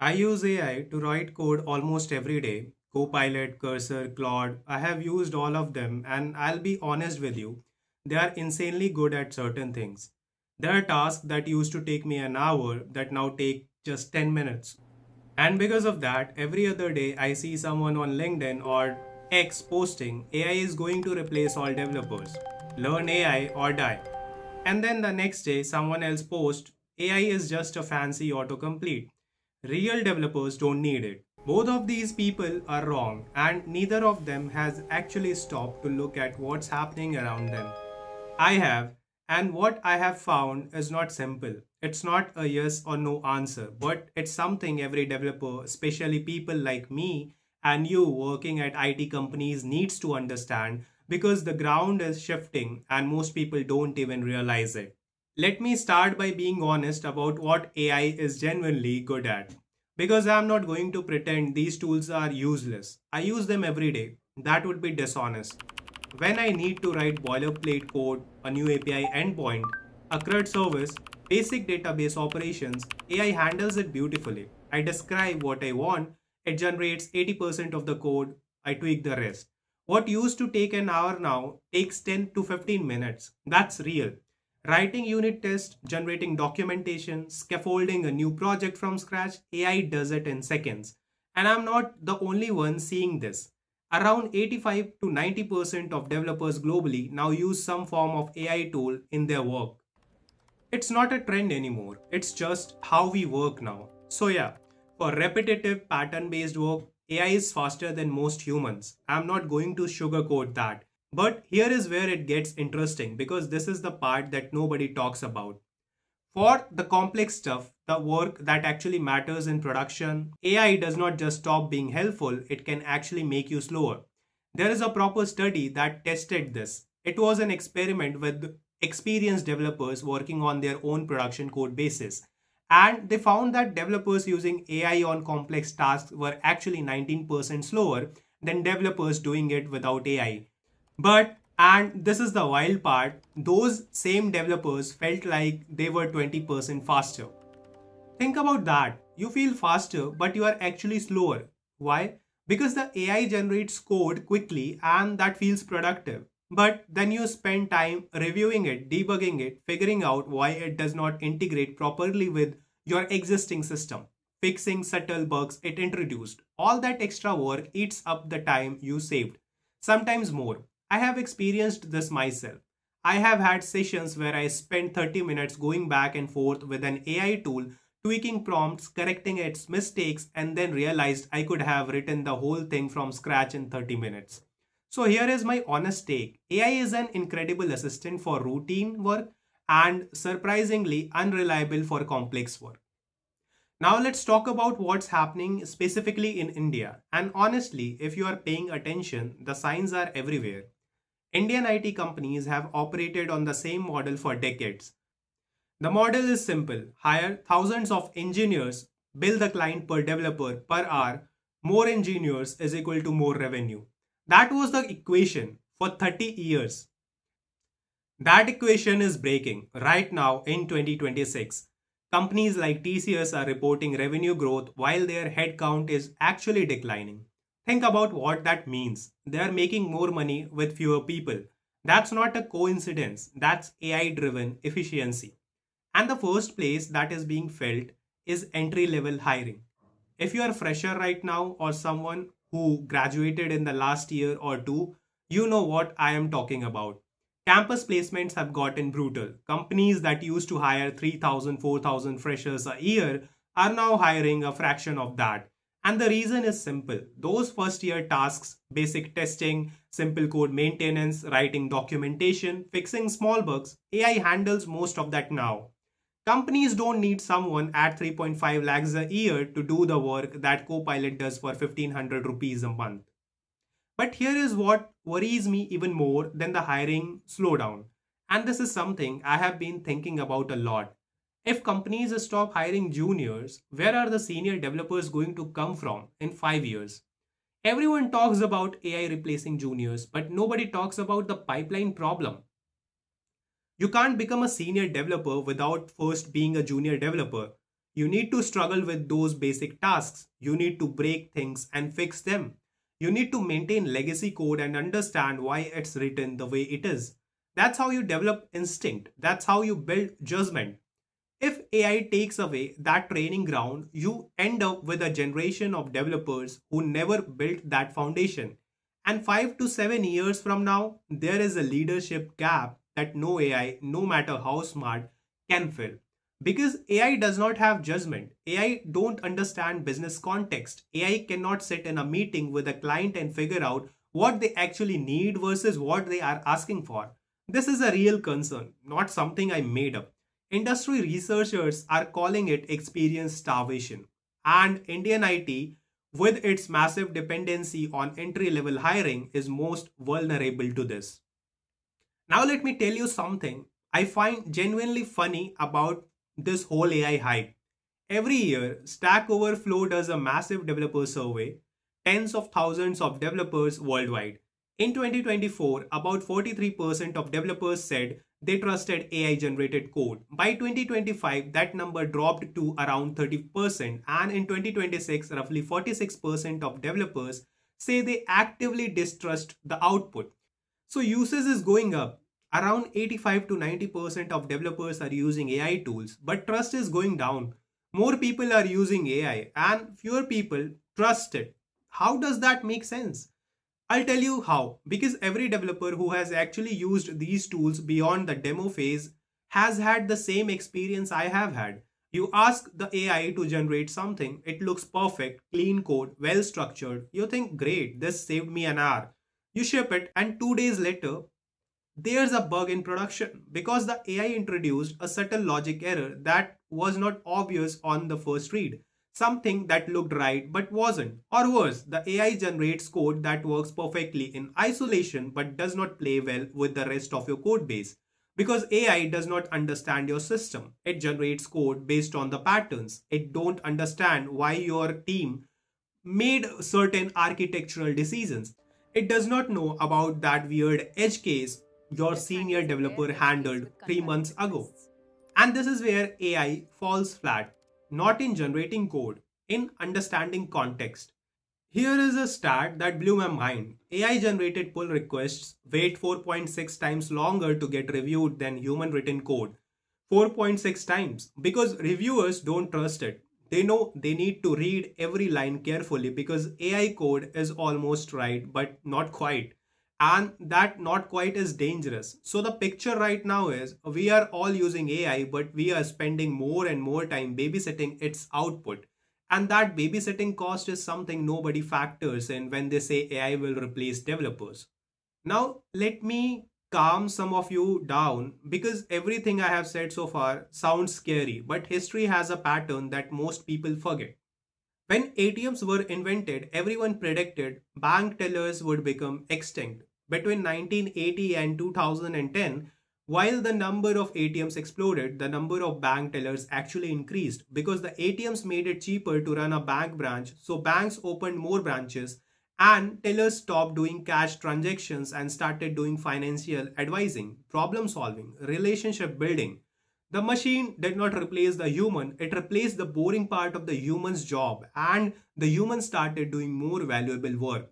I use AI to write code almost every day. Copilot, Cursor, Claude. I have used all of them, and I'll be honest with you, they are insanely good at certain things. There are tasks that used to take me an hour that now take just 10 minutes. And because of that, every other day I see someone on LinkedIn or X posting AI is going to replace all developers. Learn AI or die. And then the next day, someone else posts AI is just a fancy autocomplete. Real developers don't need it. Both of these people are wrong, and neither of them has actually stopped to look at what's happening around them. I have, and what I have found is not simple. It's not a yes or no answer, but it's something every developer, especially people like me and you working at IT companies, needs to understand because the ground is shifting and most people don't even realize it. Let me start by being honest about what AI is genuinely good at. Because I'm not going to pretend these tools are useless. I use them every day. That would be dishonest. When I need to write boilerplate code, a new API endpoint, a CRUD service, basic database operations, AI handles it beautifully. I describe what I want, it generates 80% of the code, I tweak the rest. What used to take an hour now takes 10 to 15 minutes. That's real. Writing unit tests, generating documentation, scaffolding a new project from scratch, AI does it in seconds. And I'm not the only one seeing this. Around 85 to 90% of developers globally now use some form of AI tool in their work. It's not a trend anymore, it's just how we work now. So, yeah, for repetitive pattern based work, AI is faster than most humans. I'm not going to sugarcoat that. But here is where it gets interesting because this is the part that nobody talks about. For the complex stuff, the work that actually matters in production, AI does not just stop being helpful, it can actually make you slower. There is a proper study that tested this. It was an experiment with experienced developers working on their own production code bases. And they found that developers using AI on complex tasks were actually 19% slower than developers doing it without AI. But, and this is the wild part, those same developers felt like they were 20% faster. Think about that. You feel faster, but you are actually slower. Why? Because the AI generates code quickly and that feels productive. But then you spend time reviewing it, debugging it, figuring out why it does not integrate properly with your existing system, fixing subtle bugs it introduced. All that extra work eats up the time you saved, sometimes more. I have experienced this myself. I have had sessions where I spent 30 minutes going back and forth with an AI tool, tweaking prompts, correcting its mistakes, and then realized I could have written the whole thing from scratch in 30 minutes. So, here is my honest take: AI is an incredible assistant for routine work and surprisingly unreliable for complex work. Now, let's talk about what's happening specifically in India. And honestly, if you are paying attention, the signs are everywhere. Indian IT companies have operated on the same model for decades. The model is simple: hire thousands of engineers, bill the client per developer per hour, more engineers is equal to more revenue. That was the equation for 30 years. That equation is breaking right now in 2026. Companies like TCS are reporting revenue growth while their headcount is actually declining. Think about what that means. They are making more money with fewer people. That's not a coincidence, that's AI driven efficiency. And the first place that is being felt is entry level hiring. If you are a fresher right now or someone who graduated in the last year or two, you know what I am talking about. Campus placements have gotten brutal. Companies that used to hire 3,000, 4,000 freshers a year are now hiring a fraction of that. And the reason is simple: those first year tasks, basic testing, simple code maintenance, writing documentation, fixing small bugs, AI handles most of that now. Companies don't need someone at 3.5 lakhs a year to do the work that Copilot does for 1500 rupees a month. But here is what worries me even more than the hiring slowdown. And this is something I have been thinking about a lot. If companies stop hiring juniors, where are the senior developers going to come from in 5 years? Everyone talks about AI replacing juniors, but nobody talks about the pipeline problem. You can't become a senior developer without first being a junior developer. You need to struggle with those basic tasks. You need to break things and fix them. You need to maintain legacy code and understand why it's written the way it is. That's how you develop instinct. That's how you build judgment. If AI takes away that training ground, you end up with a generation of developers who never built that foundation. And 5 to 7 years from now, there is a leadership gap that no AI, no matter how smart, can fill. Because AI does not have judgment. AI don't understand business context. AI cannot sit in a meeting with a client and figure out what they actually need versus what they are asking for. This is a real concern, not something I made up. Industry researchers are calling it experience starvation. And Indian IT, with its massive dependency on entry level hiring, is most vulnerable to this. Now, let me tell you something I find genuinely funny about this whole AI hype. Every year, Stack Overflow does a massive developer survey, tens of thousands of developers worldwide. In 2024, about 43% of developers said they trusted AI generated code. By 2025, that number dropped to around 30%, and in 2026, roughly 46% of developers say they actively distrust the output. So usage is going up. Around 85 to 90% of developers are using AI tools, but trust is going down. More people are using AI and fewer people trust it. How does that make sense? I'll tell you how. Because every developer who has actually used these tools beyond the demo phase has had the same experience I have had. You ask the AI to generate something, it looks perfect, clean code, well structured. You think, great, this saved me an hour. You ship it, and 2 days later, there's a bug in production because the AI introduced a subtle logic error that was not obvious on the first read. Something that looked right but wasn't. Or worse, the AI generates code that works perfectly in isolation but does not play well with the rest of your code base. Because AI does not understand your system. It generates code based on the patterns. It don't understand why your team made certain architectural decisions. It does not know about that weird edge case your This senior handles rare developer edge case handled with 3 months concurrent ago. requests. And this is where AI falls flat, not in generating code, in understanding context. Here is a stat that blew my mind. AI generated pull requests wait 4.6 times longer to get reviewed than human written code. 4.6 times because reviewers don't trust it. They know they need to read every line carefully because AI code is almost right but not quite. And that not quite is dangerous. So the picture right now is we are all using AI, but we are spending more and more time babysitting its output. And that babysitting cost is something nobody factors in when they say AI will replace developers. Now, let me calm some of you down because everything I have said so far sounds scary, but history has a pattern that most people forget. When ATMs were invented, everyone predicted bank tellers would become extinct. Between 1980 and 2010, while the number of ATMs exploded, the number of bank tellers actually increased because the ATMs made it cheaper to run a bank branch, so banks opened more branches and tellers stopped doing cash transactions and started doing financial advising, problem solving, relationship building. The machine did not replace the human, it replaced the boring part of the human's job, and the human started doing more valuable work.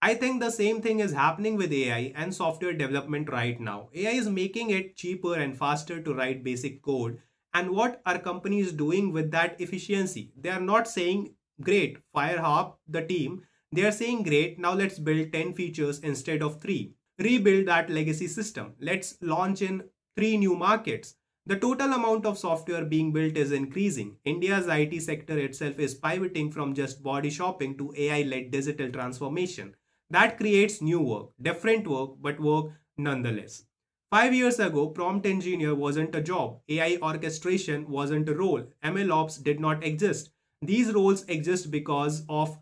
I think the same thing is happening with AI and software development right now. AI is making it cheaper and faster to write basic code. And what are companies doing with that efficiency? They are not saying, great, fire up the team. They are saying, great, now let's build 10 features instead of 3. Rebuild that legacy system. Let's launch in 3 new markets. The total amount of software being built is increasing. India's IT sector itself is pivoting from just body shopping to AI led digital transformation. That creates new work, different work, but work nonetheless. 5 years ago, prompt engineer wasn't a job, AI orchestration wasn't a role, ML ops did not exist. These roles exist because of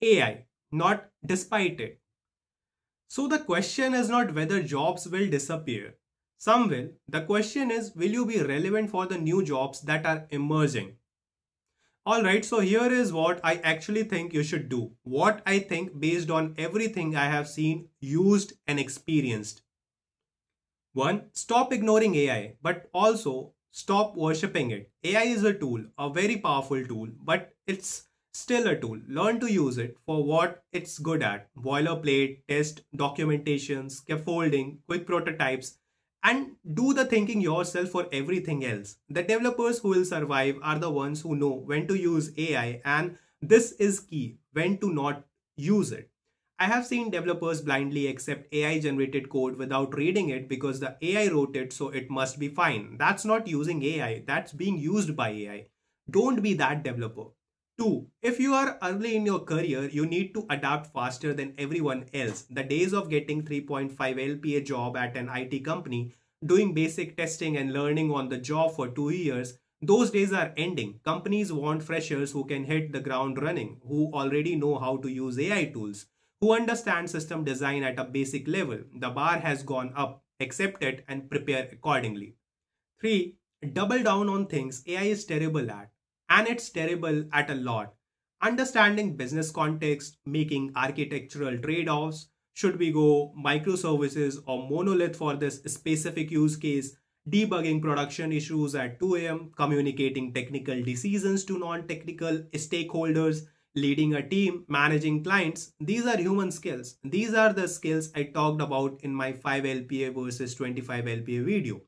AI, not despite it. So the question is not whether jobs will disappear. Some will. The question is, will you be relevant for the new jobs that are emerging? Alright, so here is what I actually think you should do. What I think based on everything I have seen, used, and experienced. One, stop ignoring AI, but also Stop worshipping it. AI is a tool, a very powerful tool, but it's still a tool. Learn to use it for what it's good at: boilerplate, test, documentation, scaffolding, quick prototypes, and do the thinking yourself for everything else. The developers who will survive are the ones who know when to use AI, and this is key: when to not use it. I have seen developers blindly accept AI generated code without reading it because the AI wrote it, so it must be fine. That's not using AI, that's being used by AI. Don't be that developer. Two, if you are early in your career, you need to adapt faster than everyone else. The days of getting 3.5 LPA job at an IT company, doing basic testing and learning on the job for 2 years, those days are ending. Companies want freshers who can hit the ground running, who already know how to use AI tools, who understand system design at a basic level. The bar has gone up. Accept it and prepare accordingly. 3. Double down on things AI is terrible at. And it's terrible at a lot. Understanding business context, making architectural trade offs. Should we go microservices or monolith for this specific use case? Debugging production issues at 2 a.m., communicating technical decisions to non technical stakeholders, leading a team, managing clients. These are human skills. These are the skills I talked about in my 5 LPA versus 25 LPA video.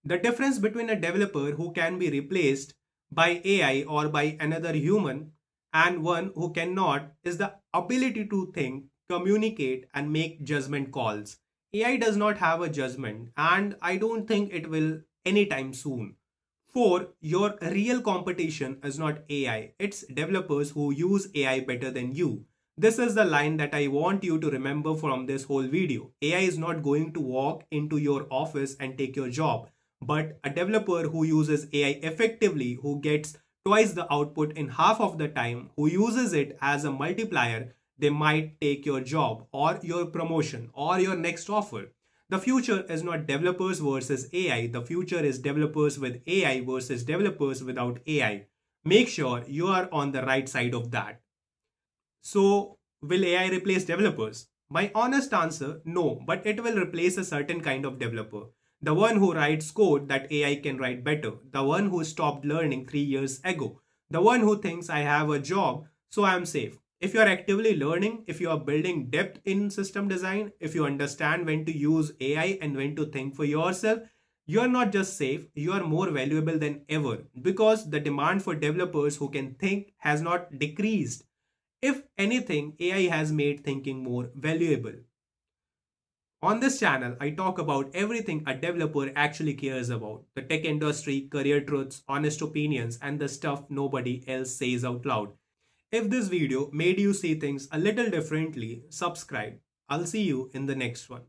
The difference between a developer who can be replaced by AI or by another human and one who cannot is the ability to think, communicate, and make judgment calls. AI does not have a judgment, and I don't think it will anytime soon. 4. Your real competition is not AI, it's developers who use AI better than you. This is the line that I want you to remember from this whole video. AI is not going to walk into your office and take your job, but a developer who uses AI effectively, who gets twice the output in half of the time, who uses it as a multiplier, they might take your job or your promotion or your next offer. The future is not developers versus AI. The future is developers with AI versus developers without AI. Make sure you are on the right side of that. So, will AI replace developers? My honest answer, no, but it will replace a certain kind of developer. The one who writes code that AI can write better. The one who stopped learning 3 years ago. The one who thinks I have a job, so I am safe. If you are actively learning, if you are building depth in system design, if you understand when to use AI and when to think for yourself, you are not just safe, you are more valuable than ever because the demand for developers who can think has not decreased. If anything, AI has made thinking more valuable. On this channel, I talk about everything a developer actually cares about: the tech industry, career truths, honest opinions, and the stuff nobody else says out loud. If this video made you see things a little differently, subscribe. I'll see you in the next one.